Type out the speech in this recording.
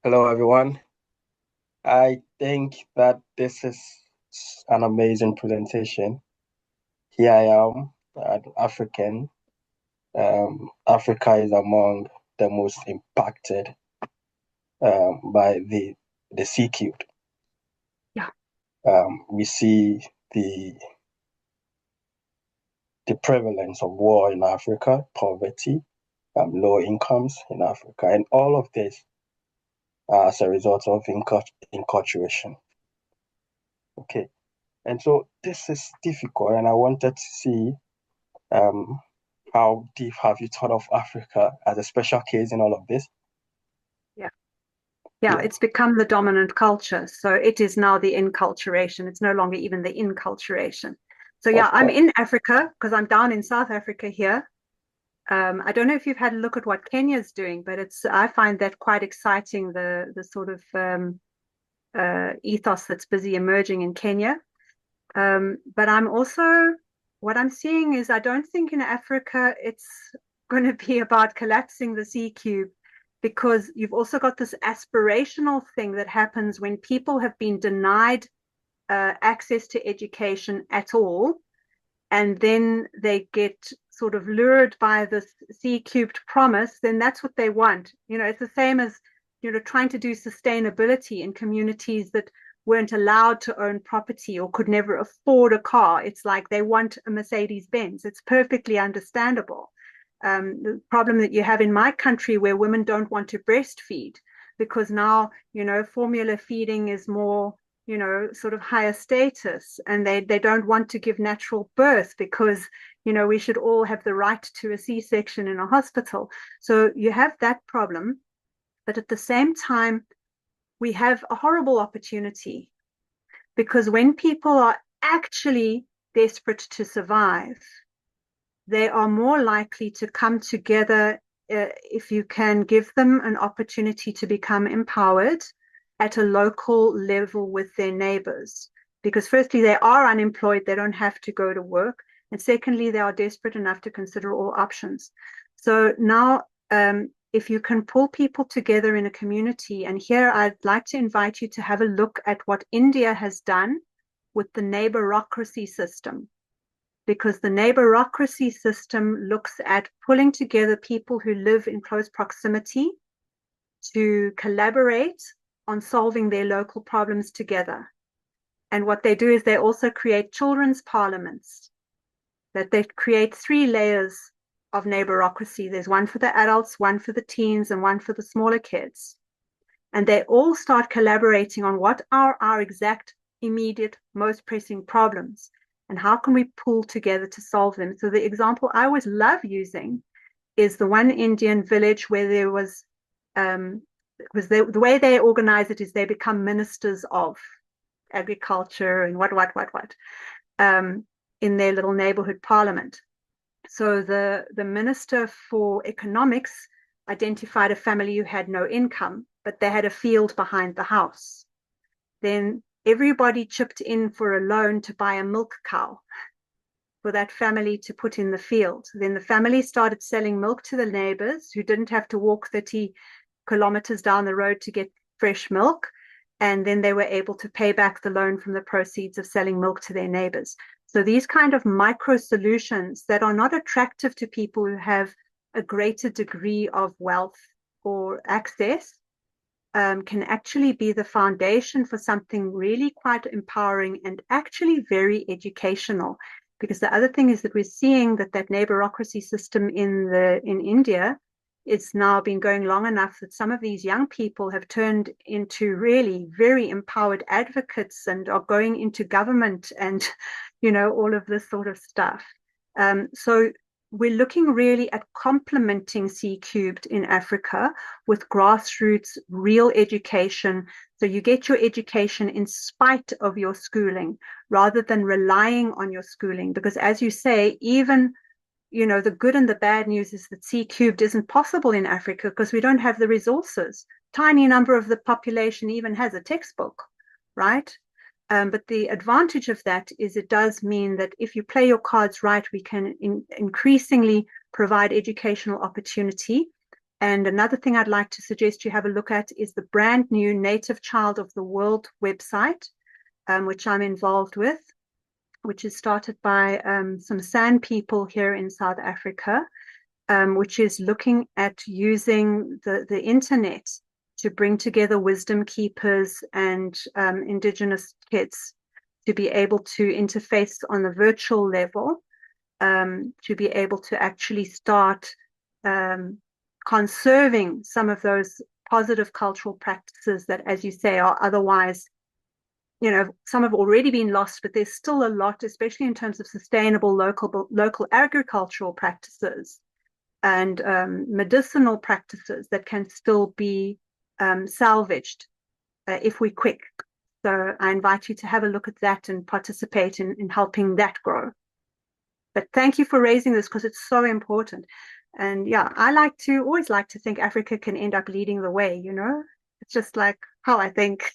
Hello, everyone. I think that this is an amazing presentation. Here I am, an African. Africa is among the most impacted by the C cubed. Yeah, We see the the prevalence of war in Africa, poverty, low incomes in Africa, and all of this as a result of inculturation. Okay, and so this is difficult, and I wanted to see Um, how deep have you thought of Africa as a special case in all of this? yeah, yeah. Yeah, It's become the dominant culture. So it is now the inculturation. It's no longer even the inculturation. So yeah, of I'm course. in Africa because I'm down in South Africa here. I don't know if you've had a look at what Kenya's doing, but I find that quite exciting, the sort of ethos that's busy emerging in Kenya. But I'm also what I'm seeing is I don't think in Africa it's going to be about collapsing the C cube because you've also got this aspirational thing that happens when people have been denied access to education at all, and then they get sort of lured by this C cubed promise, then that's what they want. It's the same as, trying to do sustainability in communities that weren't allowed to own property or could never afford a car. It's like they want a Mercedes Benz. It's perfectly understandable. The problem that you have in my country where women don't want to breastfeed because now, formula feeding is more sort of higher status, and they don't want to give natural birth because we should all have the right to a C-section in a hospital. So you have that problem, but at the same time we have a horrible opportunity because when people are actually desperate to survive, they are more likely to come together if you can give them an opportunity to become empowered at a local level with their neighbors. Because, firstly, they are unemployed, they don't have to go to work. And secondly, they are desperate enough to consider all options. So now, if you can pull people together in a community, and here I'd like to invite you to have a look at what India has done with the neighborocracy system, because the neighborocracy system looks at pulling together people who live in close proximity to collaborate on solving their local problems together. And what they do is they also create children's parliaments, that they create three layers of neighborocracy. There's one for the adults, one for the teens, and one for the smaller kids. And they all start collaborating on what are our exact, immediate, most pressing problems and how can we pull together to solve them. So the example I always love using is the one Indian village where there was the way they organize it is they become ministers of agriculture and what in their little neighborhood parliament. So the minister for economics identified a family who had no income, but they had a field behind the house. Then everybody chipped in for a loan to buy a milk cow for that family to put in the field. Then the family started selling milk to the neighbors who didn't have to walk 30 kilometers down the road to get fresh milk. And then they were able to pay back the loan from the proceeds of selling milk to their neighbors. So these kind of micro solutions that are not attractive to people who have a greater degree of wealth or access can actually be the foundation for something really quite empowering and actually very educational. Because the other thing is that we're seeing that neighborocracy system in India, it's now been going long enough that some of these young people have turned into really very empowered advocates and are going into government and all of this sort of stuff. So we're looking really at complementing C cubed in Africa with grassroots real education. So you get your education in spite of your schooling rather than relying on your schooling. Because as you say, even the good and the bad news is that C cubed isn't possible in Africa because we don't have the resources. Tiny number of the population even has a textbook, right? But the advantage of that is it does mean that if you play your cards right, we can increasingly provide educational opportunity And another thing I'd like to suggest you have a look at is the brand new Native Child of the World website, which I'm involved with, which is started by some San people here in South Africa, which is looking at using the internet to bring together wisdom keepers and indigenous kids to be able to interface on the virtual level, to be able to actually start conserving some of those positive cultural practices that, as you say, are otherwise, some have already been lost, but there's still a lot, especially in terms of sustainable local agricultural practices and medicinal practices that can still be salvaged if we're quick. So I invite you to have a look at that and participate in helping that grow. But thank you for raising this because it's so important. And yeah, I always like to think Africa can end up leading the way, It's just like how I think.